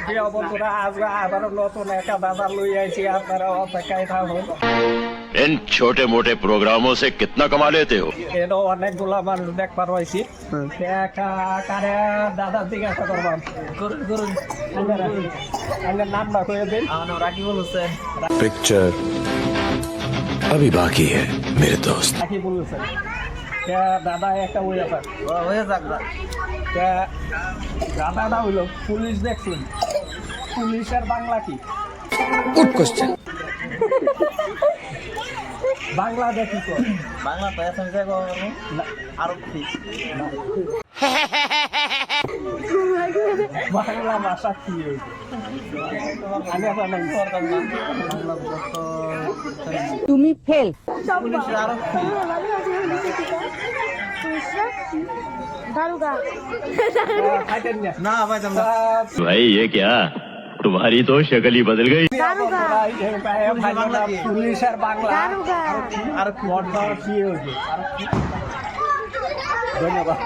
প্রিয় বন্ধুরা, আজ আবারও নতুন একটা দাদা লই আইছি, আপনারা অপেক্ষায় থাকুন। इन छोटे मोटे प्रोग्रामों से कितना कमा लेते हो? এর অনেকগুলা মানুষ দেখবার হয়েছি। কারে দাদার জিজ্ঞাসা করবাম। আমার নামটা কয়ে দিন। রাকিবুল হোসেন। पिक्चर अभी बाकी है मेरे दोस्त। রাকিবুল হোসেন। দাদা একটা ওই ব্যাপার হয়ে যাক দাদাটা হইল পুলিশ দেখছেন, পুলিশের বাংলা কি? Good question. বাংলা দেখি তো বাংলা তো এখন আরক্ষী বাংলা ভাষা কি হইছে? আমি আপনার নাম করতাম না। তুমি ফেল। পুলিশের আরক্ষী খাইতেন না। না পাইতাম না भाई ये क्या, तुम्हारी तो शक्ल ही बदल गई। পুলিশের বাংলা আরক্ষী কি হয়েছে? ধন্যবাদ।